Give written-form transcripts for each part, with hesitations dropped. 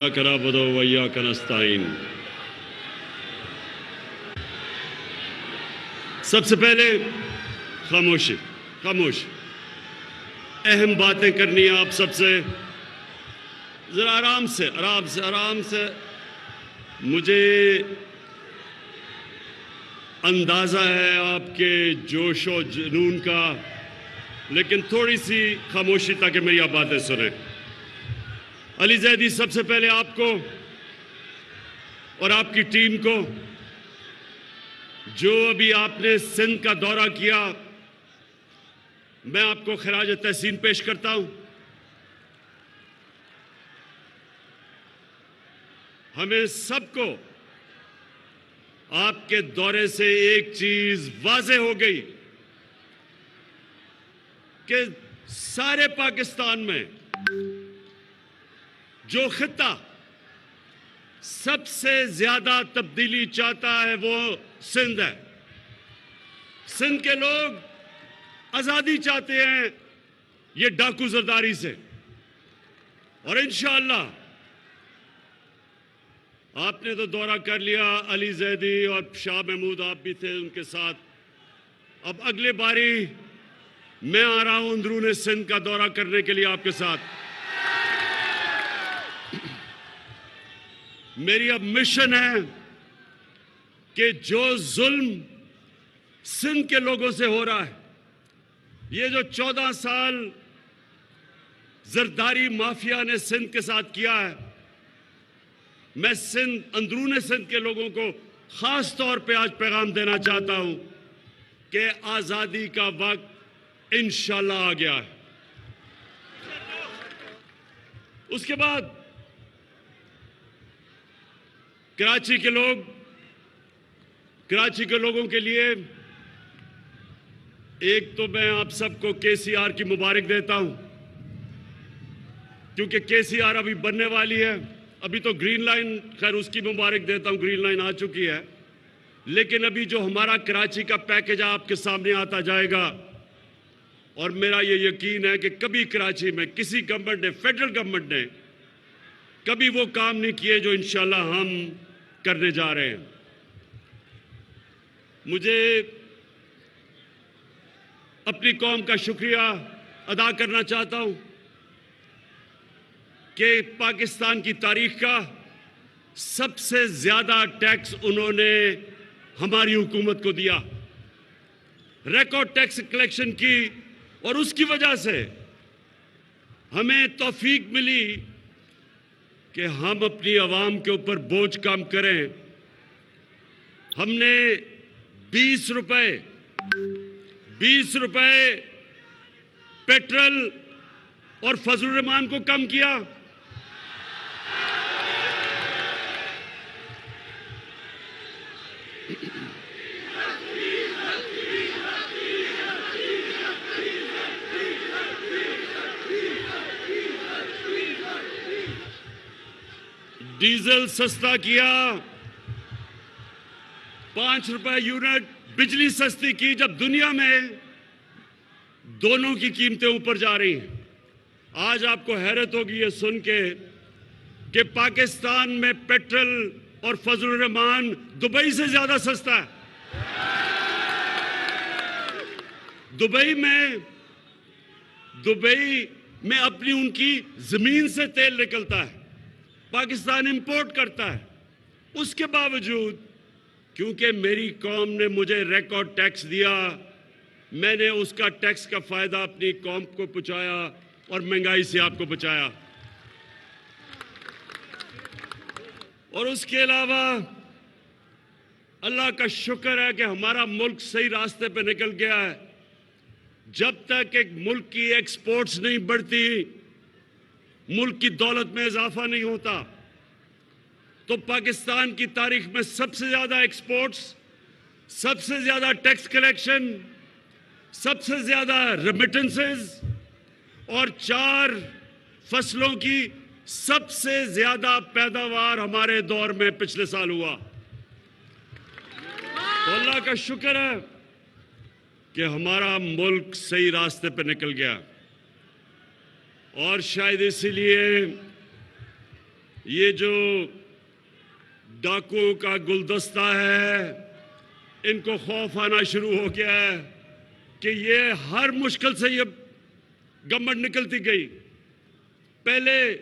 कराबदो वैया कनस्ताइन। सबसे पहले खामोशी, खामोश। अहम बातें करनी है आप सबसे, जरा आराम से आराम से आराम से। मुझे अंदाजा है आपके जोश और जुनून का, लेकिन थोड़ी सी खामोशी ताकि मेरी आप बातें सुने। अली जैदी, सबसे पहले आपको और आपकी टीम को, जो अभी आपने सिंध का दौरा किया, मैं आपको खराज तहसीन पेश करता हूं। हमें सबको आपके दौरे से एक चीज वाज़ेह हो गई कि सारे पाकिस्तान में जो खित्ता सबसे ज्यादा तब्दीली चाहता है वो सिंध है। सिंध के लोग आजादी चाहते हैं ये डाकू जरदारी से, और इंशाअल्लाह आपने तो दौरा कर लिया, अली जैदी और शाह महमूद आप भी थे उनके साथ। अब अगले बारी मैं आ रहा हूं अंदरूनी सिंध का दौरा करने के लिए आपके साथ। मेरी अब मिशन है कि जो जुल्म सिंध के लोगों से हो रहा है, ये जो 14 साल जरदारी माफिया ने सिंध के साथ किया है, मैं अंदरूनी सिंध के लोगों को खास तौर पे आज पैगाम देना चाहता हूं कि आजादी का वक्त इंशाल्लाह आ गया है। उसके बाद कराची के लोगों के लिए एक तो मैं आप सबको केसीआर की मुबारक देता हूं, क्योंकि केसीआर अभी बनने वाली है। अभी तो ग्रीन लाइन, खैर उसकी मुबारक देता हूं, ग्रीन लाइन आ चुकी है, लेकिन अभी जो हमारा कराची का पैकेज आपके सामने आता जाएगा, और मेरा ये यकीन है कि कभी कराची में किसी गवर्नमेंट ने, फेडरल गवर्नमेंट ने कभी वो काम नहीं किए जो इंशाल्लाह हम करने जा रहे हैं। मुझे अपनी कौम का शुक्रिया अदा करना चाहता हूं कि पाकिस्तान की तारीख का सबसे ज्यादा टैक्स उन्होंने हमारी हुकूमत को दिया, रिकॉर्ड टैक्स कलेक्शन की, और उसकी वजह से हमें तौफीक मिली कि हम अपनी आवाम के ऊपर बोझ कम करें। हमने 20 रुपए पेट्रोल और फजलुर रहमान को कम किया। डीजल सस्ता किया, 5 रुपए यूनिट बिजली सस्ती की, जब दुनिया में दोनों की कीमतें ऊपर जा रही हैं। आज आपको हैरत होगी ये सुन के कि पाकिस्तान में पेट्रोल और फजलुर रहमान दुबई से ज्यादा सस्ता है। दुबई में अपनी उनकी जमीन से तेल निकलता है, पाकिस्तान इंपोर्ट करता है। उसके बावजूद, क्योंकि मेरी कौम ने मुझे रिकॉर्ड टैक्स दिया, मैंने उसका टैक्स का फायदा अपनी कौम को पहुंचाया और महंगाई से आपको बचाया। और उसके अलावा अल्लाह का शुक्र है कि हमारा मुल्क सही रास्ते पे निकल गया है। जब तक एक मुल्क की एक्सपोर्ट्स नहीं बढ़ती, मुल्क की दौलत में इजाफा नहीं होता, तो पाकिस्तान की तारीख में सबसे ज्यादा एक्सपोर्ट्स, सबसे ज्यादा टैक्स कलेक्शन, सबसे ज्यादा रेमिटेंसेस और 4 फसलों की सबसे ज्यादा पैदावार हमारे दौर में पिछले साल हुआ। तो अल्लाह का शुक्र है कि हमारा मुल्क सही रास्ते पर निकल गया। और शायद इसीलिए ये जो डाकुओं का गुलदस्ता है, इनको खौफ आना शुरू हो गया है कि ये हर मुश्किल से ये गवर्नमेंट निकलती गई। पहले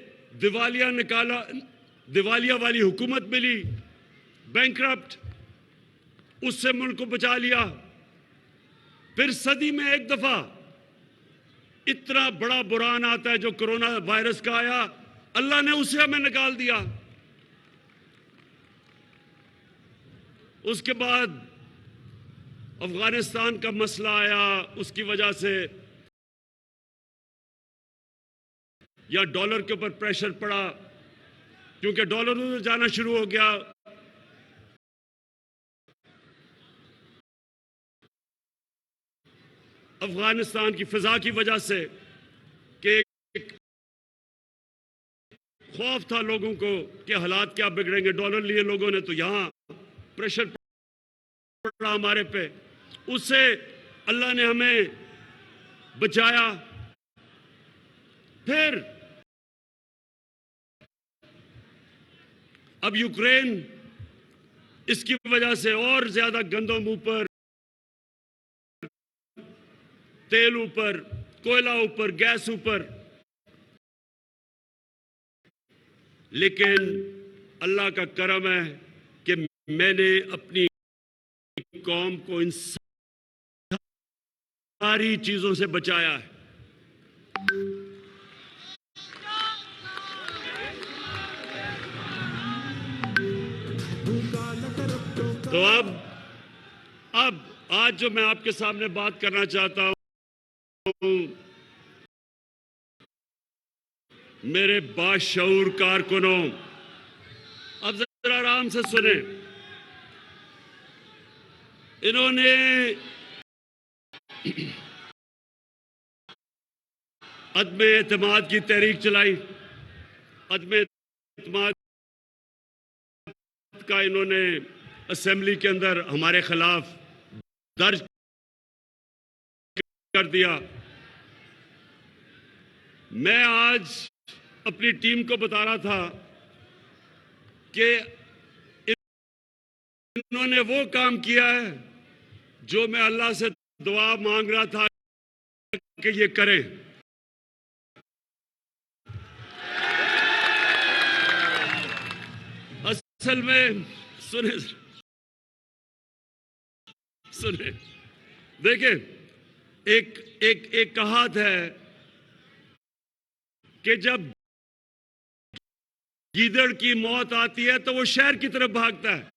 दिवालिया वाली हुकूमत मिली, बैंकरप्ट, उससे मुल्क को बचा लिया। फिर सदी में एक दफा इतना बड़ा बुरान आता है जो कोरोना वायरस का आया, अल्लाह ने उसे हमें निकाल दिया। उसके बाद अफगानिस्तान का मसला आया, उसकी वजह से या डॉलर के ऊपर प्रेशर पड़ा, क्योंकि डॉलर उधर जाना शुरू हो गया। अफगानिस्तान की फिजा की वजह से कि खौफ था लोगों को कि हालात क्या बिगड़ेंगे, डॉलर लिए लोगों ने, तो यहां प्रेशर पड़ा हमारे पे, उससे अल्लाह ने हमें बचाया। फिर अब यूक्रेन, इसकी वजह से और ज्यादा गंदम ऊपर, तेल ऊपर, कोयला ऊपर, गैस ऊपर। लेकिन अल्लाह का करम है कि मैंने अपनी कौम को इन सारी चीजों से बचाया है। तो अब आज जो मैं आपके सामने बात करना चाहता हूं, मेरे बाशऊर कारकुनों, अब जरा आराम से सुने। इन्होंने अदम एतमाद की तहरीक चलाई। अदम एतमाद का इन्होंने असेंबली के अंदर हमारे खिलाफ दर्ज कर दिया। मैं आज अपनी टीम को बता रहा था कि इन्होंने वो काम किया है जो मैं अल्लाह से दुआ मांग रहा था कि ये करें। असल में सुने, देखिए, एक कहावत है कि जब गीदड़ की मौत आती है तो वो शहर की तरफ भागता है।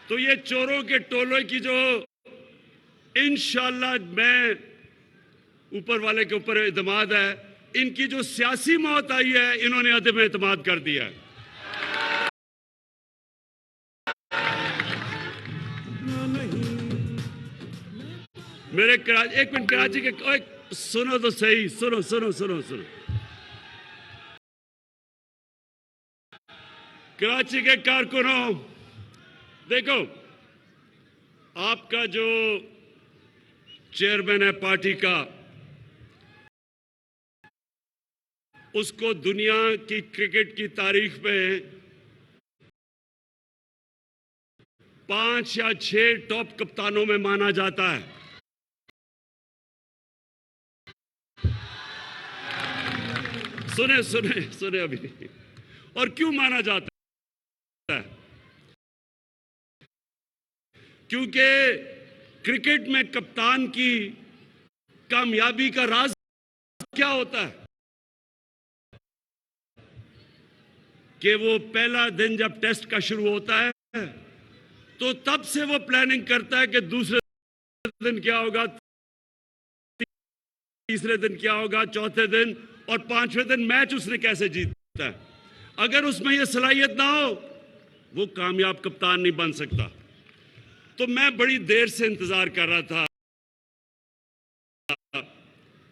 तो ये चोरों के टोले की जो, इंशाअल्लाह, मैं ऊपर वाले के ऊपर एतमाद है, इनकी जो सियासी मौत आई है, इन्होंने अदम एतमाद कर दिया है। मेरे एक मिनट, कराची के, सुनो तो सही, सुनो सुनो सुनो सुनो। कराची के कारकुनों, देखो, आपका जो चेयरमैन है पार्टी का, उसको दुनिया की क्रिकेट की तारीख में 5 या 6 टॉप कप्तानों में माना जाता है। सुने सुने सुने अभी। और क्यों माना जाता है? क्योंकि क्रिकेट में कप्तान की कामयाबी का राज क्या होता है कि वो पहला दिन जब टेस्ट का शुरू होता है तो तब से वो प्लानिंग करता है कि दूसरे दिन क्या होगा, तीसरे दिन क्या होगा, चौथे दिन और 5वें दिन मैच उसने कैसे जीता है। अगर उसमें ये सलाहियत ना हो, वो कामयाब कप्तान नहीं बन सकता। तो मैं बड़ी देर से इंतजार कर रहा था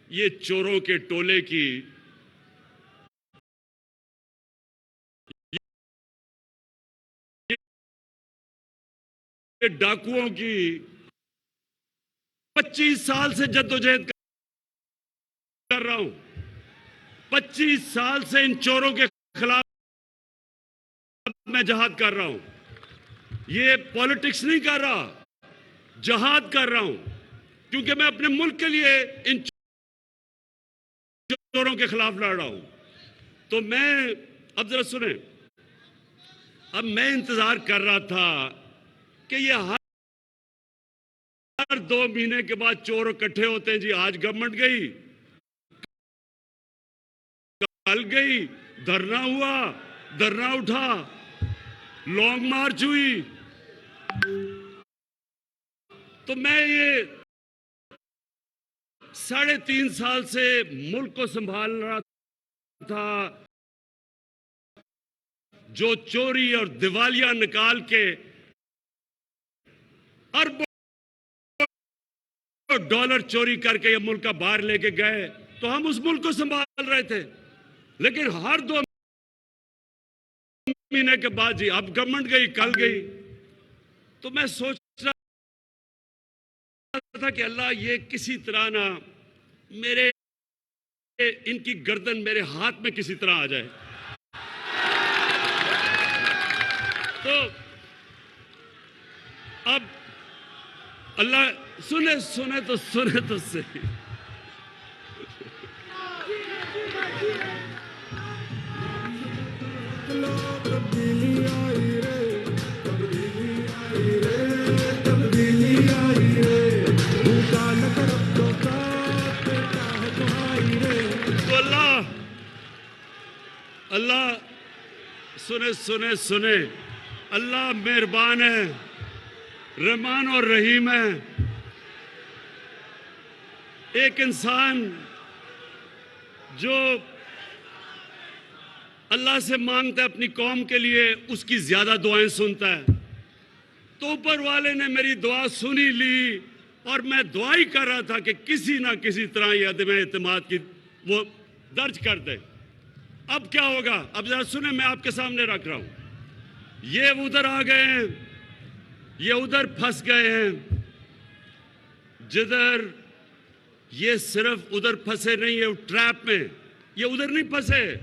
ये चोरों के टोले की, ये डाकुओं की 25 साल से जद्दोजहद कर रहा हूं। 25 साल से इन चोरों के खिलाफ मैं जहाद कर रहा हूं। ये पॉलिटिक्स नहीं कर रहा, जहाद कर रहा हूं, क्योंकि मैं अपने मुल्क के लिए इन चोरों के खिलाफ लड़ रहा हूं। तो मैं, अब जरा सुने, अब मैं इंतजार कर रहा था कि ये हर 2 महीने के बाद चोर इकट्ठे होते हैं जी। आज गवर्नमेंट गई, कल गई, धरना हुआ, धरना उठा, लॉन्ग मार्च हुई। तो मैं ये 3.5 साल से मुल्क को संभाल रहा था। जो चोरी और दिवालिया निकाल के अरबों डॉलर चोरी करके ये मुल्क का बाहर लेके गए, तो हम उस मुल्क को संभाल रहे थे। लेकिन हर 2 महीने के बाद जी, अब गवर्नमेंट गई, कल गई, तो मैं सोच रहा था कि अल्लाह, ये किसी तरह ना मेरे, इनकी गर्दन मेरे हाथ में किसी तरह आ जाए। तो अब अल्लाह सुने तो सही। तो अल्लाह सुने, अल्लाह मेहरबान है, रहमान और रहीम है। एक इंसान जो अल्लाह से मांगता है अपनी कौम के लिए, उसकी ज्यादा दुआएं सुनता है। तो ऊपर वाले ने मेरी दुआ सुनी ली, और मैं दुआ ही कर रहा था कि किसी ना किसी तरह ये अदम एतमाद की वो दर्ज कर दे। अब क्या होगा, अब जरा सुने, मैं आपके सामने रख रहा हूं। ये उधर आ गए हैं, ये उधर फंस गए हैं। जिधर ये सिर्फ उधर फंसे नहीं है ट्रैप में, ये उधर नहीं फंसे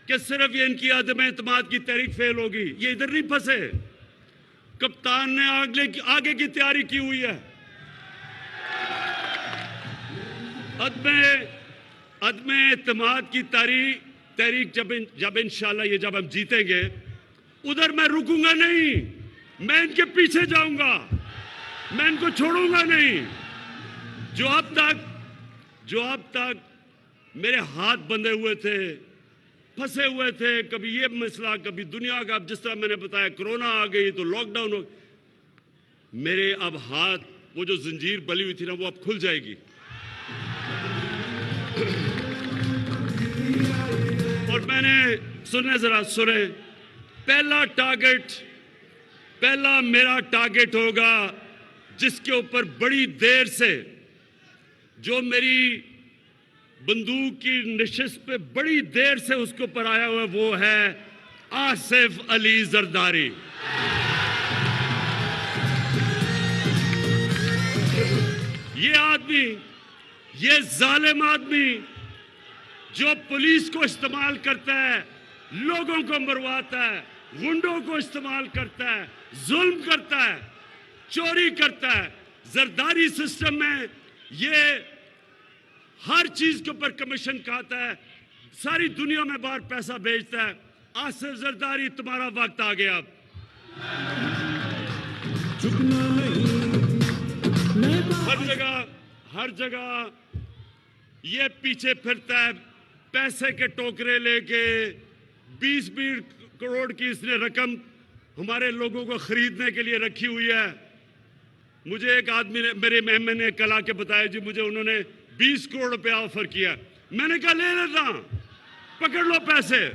कि सिर्फ ये इनकी अदम एतमाद की तहरीक फेल होगी, ये इधर नहीं फंसे। कप्तान ने आगे की तैयारी की हुई है। अदम एतमाद की तहरीक जब इंशाल्लाह ये जब हम जीतेंगे, उधर मैं रुकूंगा नहीं, मैं इनके पीछे जाऊंगा, मैं इनको छोड़ूंगा नहीं। जो अब तक मेरे हाथ बंधे हुए थे, फंसे हुए थे, कभी ये मसला, कभी दुनिया का, अब जिस तरह मैंने बताया कोरोना आ गई तो लॉकडाउन हो, मेरे अब हाथ, वो जो जंजीर बली हुई थी ना, वो अब खुल जाएगी। और मैंने जरा सुने, पहला मेरा टारगेट होगा जिसके ऊपर बड़ी देर से, जो मेरी बंदूक की नशिस्त पे बड़ी देर से उसके ऊपर आया हुआ, वो है आसिफ अली जरदारी। ये आदमी, ये जालिम आदमी जो पुलिस को इस्तेमाल करता है, लोगों को मरवाता है, गुंडों को इस्तेमाल करता है, जुल्म करता है, चोरी करता है। जरदारी सिस्टम में ये हर चीज के ऊपर कमीशन खाता है, सारी दुनिया में बाहर पैसा भेजता है। आसिफ जरदारी, तुम्हारा वक्त आ गया। हर जगह ये पीछे फिरता है, पैसे के टोकरे लेके। 20-20 करोड़ की इसने रकम हमारे लोगों को खरीदने के लिए रखी हुई है। मुझे एक आदमी ने, मेरे मेहमान ने कल आके बताया जी, मुझे उन्होंने 20 करोड़ रुपया ऑफर किया। मैंने कहा ले लेता, पकड़ लो पैसे,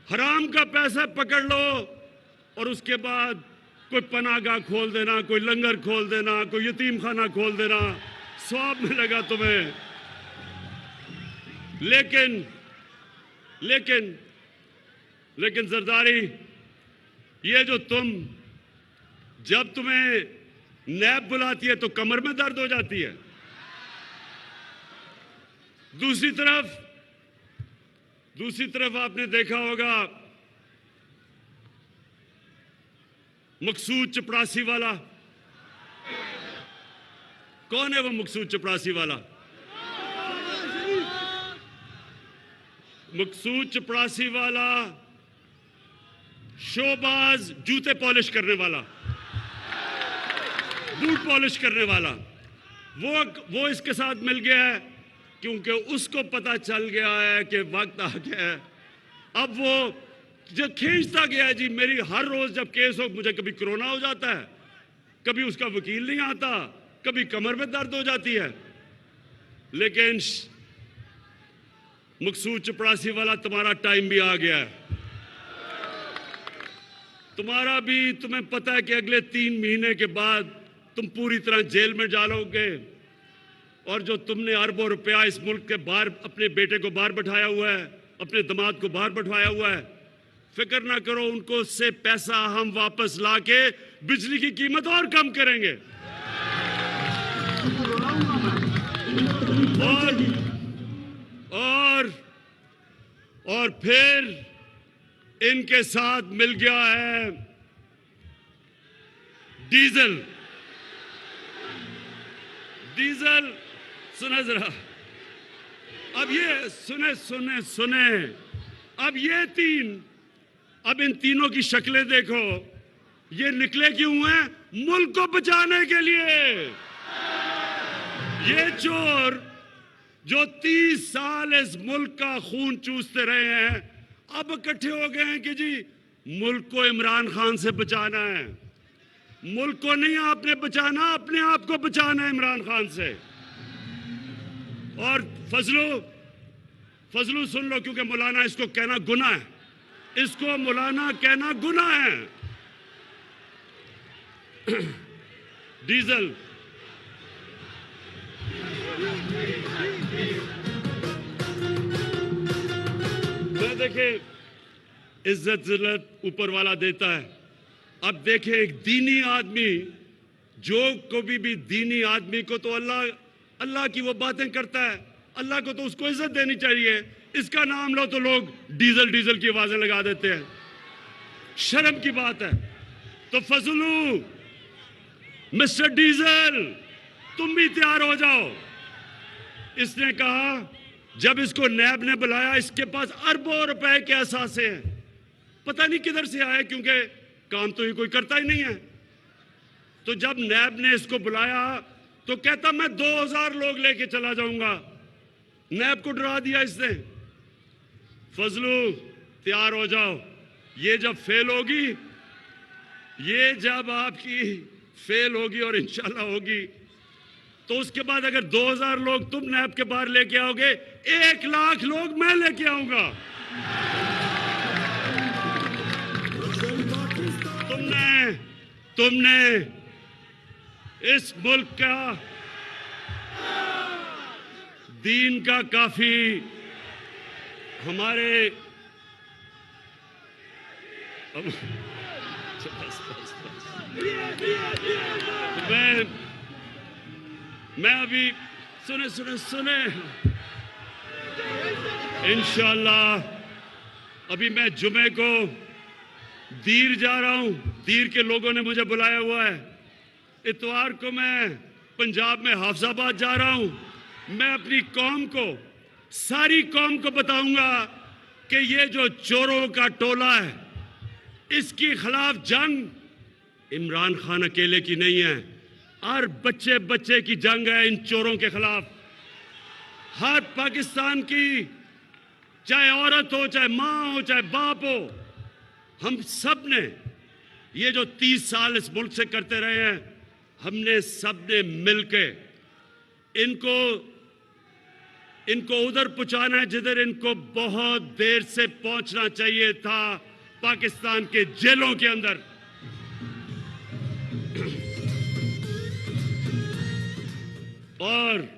हराम का पैसा पकड़ लो, और उसके बाद कोई पनाहगाह खोल देना, कोई लंगर खोल देना, कोई यतीम खाना खोल देना, सवाब मिलेगा तुम्हें। लेकिन जरदारी, ये जो जब तुम्हें नैब बुलाती है तो कमर में दर्द हो जाती है, दूसरी तरफ आपने देखा होगा मकसूद चपरासी वाला। कौन है वो मकसूद चपरासी वाला? मकसूद चपरासी वाला शोबाज, जूते पॉलिश करने वाला, बूट पॉलिश करने वाला, वो इसके साथ मिल गया है क्योंकि उसको पता चल गया है कि वक्त आ गया है। अब वो जो खींचता गया है जी, मेरी हर रोज जब केस हो, मुझे कभी कोरोना हो जाता है, कभी उसका वकील नहीं आता, कभी कमर में दर्द हो जाती है, लेकिन मकसूद चपरासी वाला तुम्हारा टाइम भी आ गया है। तुम्हें पता है कि अगले 3 महीने के बाद तुम पूरी तरह जेल में डालोगे, और जो तुमने अरबों रुपया इस मुल्क के बाहर अपने बेटे को बाहर बैठाया हुआ है, अपने दामाद को बाहर बैठाया हुआ है, फिक्र ना करो, उनको से पैसा हम वापस लाके बिजली की कीमत और कम करेंगे। और फिर इनके साथ मिल गया है डीजल। सुने जरा, अब ये सुने, अब इन तीनों की शक्लें देखो, ये निकले क्यों हैं? मुल्क को बचाने के लिए। ये चोर जो 30 साल इस मुल्क का खून चूसते रहे हैं, अब इकट्ठे हो गए हैं कि जी मुल्क को इमरान खान से बचाना है। मुल्क को नहीं आपने बचाना, अपने आप को बचाना है इमरान खान से। और फजलू सुन लो, क्योंकि मौलाना इसको कहना गुनाह है, इसको मौलाना कहना गुनाह है। डीजल मैं देखे, इज्जत जिल्लत ऊपर वाला देता है। अब देखें, एक दीनी आदमी, जो कभी भी दीनी आदमी को तो अल्लाह की वो बातें करता है, अल्लाह को तो उसको इज्जत देनी चाहिए। इसका नाम लो तो लोग डीजल की आवाजें लगा देते हैं, शर्म की बात है। तो फजलू, मिस्टर डीजल, तुम भी तैयार हो जाओ। इसने कहा, जब इसको नैब ने बुलाया, इसके पास अरबों रुपए के असासे हैं, पता नहीं किधर से आए, क्योंकि काम तो ये कोई करता ही नहीं है। तो जब नैब ने इसको बुलाया तो कहता मैं 2000 लोग लेके चला जाऊंगा। नैब को डरा दिया इसने। फजलू, तैयार हो जाओ, ये जब फेल होगी, ये जब आपकी फेल होगी और इंशाल्लाह होगी, तो उसके बाद अगर 2000 लोग तुम नैब के बाहर लेके आओगे, 1 लाख लोग मैं लेके आऊंगा। तुमने इस मुल्क का दीन का काफी हमारे मैं अभी सुने इंशाअल्लाह अभी मैं जुमे को दीर जा रहा हूं। दीर के लोगों ने मुझे बुलाया हुआ है। इतवार को मैं पंजाब में हाफजाबाद जा रहा हूं। मैं अपनी कौम को, सारी कौम को बताऊंगा कि ये जो चोरों का टोला है, इसके खिलाफ जंग इमरान खान अकेले की नहीं है, हर बच्चे बच्चे की जंग है इन चोरों के खिलाफ। हर पाकिस्तान की, चाहे औरत हो, चाहे माँ हो, चाहे बाप हो, हम सब ने ये जो 30 साल इस मुल्क से करते रहे हैं, हमने सब ने मिलके इनको उधर पहुंचाना है जिधर इनको बहुत देर से पहुंचना चाहिए था, पाकिस्तान के जेलों के अंदर। और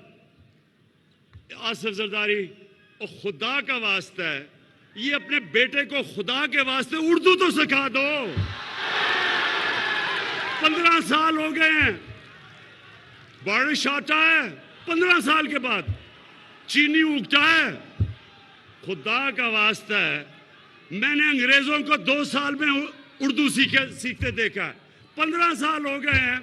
आसिफ जरदारी, और खुदा का वास्ता है, ये अपने बेटे को खुदा के वास्ते उर्दू तो सिखा दो। 15 साल हो गए हैं, बारिश आता है 15 साल के बाद, चीनी उगता है? खुदा का वास्ता है, मैंने अंग्रेजों को 2 साल में उर्दू सीखते देखा है। 15 साल हो गए हैं,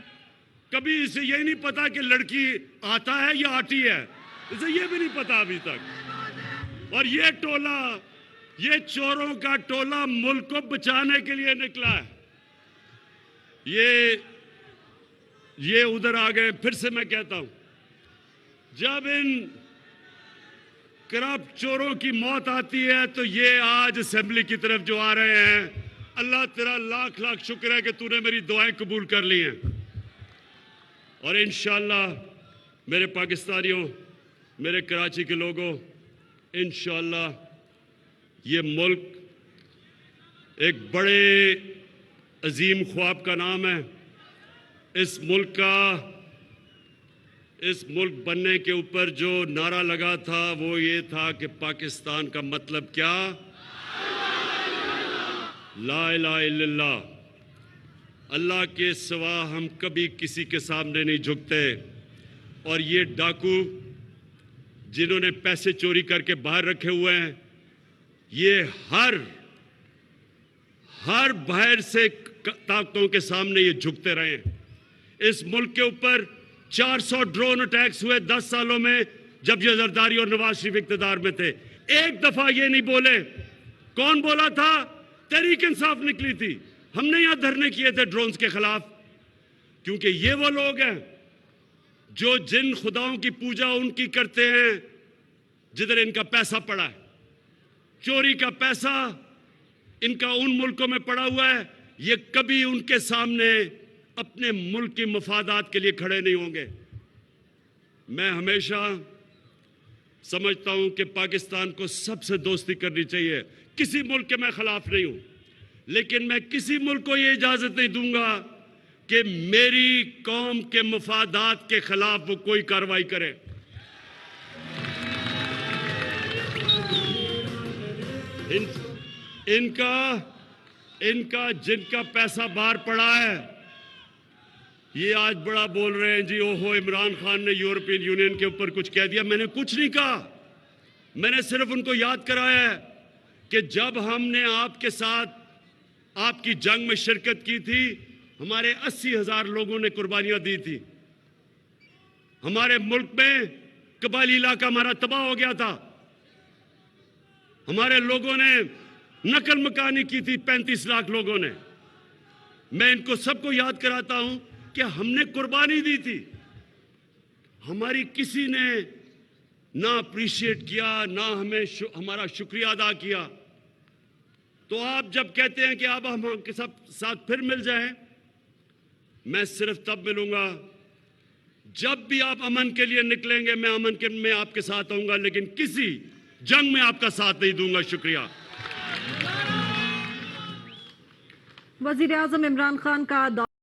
कभी इसे यही नहीं पता कि लड़की आता है या आती है, इसे ये भी नहीं पता अभी तक। और ये टोला, ये चोरों का टोला मुल्क को बचाने के लिए निकला है। ये उधर आ गए। फिर से मैं कहता हूं, जब इन करप्ट चोरों की मौत आती है तो ये आज असेंबली की तरफ जो आ रहे हैं, अल्लाह तेरा लाख लाख शुक्र है कि तूने मेरी दुआएं कबूल कर ली हैं। और इंशाअल्लाह मेरे पाकिस्तानियों, मेरे कराची के लोगों, इंशाअल्लाह ये मुल्क एक बड़े अजीम ख्वाब का नाम है। इस मुल्क बनने के ऊपर जो नारा लगा था वो ये था कि पाकिस्तान का मतलब क्या? ला इलाहा इल्लल्लाह। अल्लाह के सिवा हम कभी किसी के सामने नहीं झुकते। और ये डाकू जिन्होंने पैसे चोरी करके बाहर रखे हुए हैं, ये हर बाहर से ताकतों के सामने ये झुकते रहे हैं। इस मुल्क के ऊपर 400 ड्रोन अटैक्स हुए 10 सालों में, जब ये जरदारी और नवाज शरीफ इख्तियार में थे। एक दफा ये नहीं बोले। कौन बोला था? तहरीक इंसाफ निकली थी। हमने यहां धरने किए थे ड्रोन्स के खिलाफ, क्योंकि ये वो लोग हैं जो जिन खुदाओं की पूजा उनकी करते हैं जिधर इनका पैसा पड़ा है। चोरी का पैसा इनका उन मुल्कों में पड़ा हुआ है। ये कभी उनके सामने अपने मुल्क की मफादात के लिए खड़े नहीं होंगे। मैं हमेशा समझता हूं कि पाकिस्तान को सबसे दोस्ती करनी चाहिए। किसी मुल्क के मैं खिलाफ नहीं हूं, लेकिन मैं किसी मुल्क को ये इजाजत नहीं दूंगा कि मेरी कौम के मफादात के खिलाफ वो कोई कार्रवाई करे। इनका जिनका पैसा बाहर पड़ा है, ये आज बड़ा बोल रहे हैं जी, ओहो इमरान खान ने यूरोपियन यूनियन के ऊपर कुछ कह दिया। मैंने कुछ नहीं कहा। मैंने सिर्फ उनको याद कराया है कि जब हमने आपके साथ आपकी जंग में शिरकत की थी, हमारे 80,000 लोगों ने कुर्बानियां दी थी। हमारे मुल्क में कबायली इलाका हमारा तबाह हो गया था। हमारे लोगों ने नकल मकानी की थी, 35 लाख लोगों ने। मैं इनको सबको याद कराता हूं कि हमने कुर्बानी दी थी। हमारी किसी ने ना अप्रिशिएट किया, ना हमें हमारा शुक्रिया अदा किया। तो आप जब कहते हैं कि अब हम आपके साथ फिर मिल जाएं, मैं सिर्फ तब मिलूंगा जब भी आप अमन के लिए निकलेंगे। मैं अमन के में आपके साथ आऊंगा, लेकिन किसी जंग में आपका साथ नहीं दूंगा। शुक्रिया। वज़ीर आज़म इमरान खान का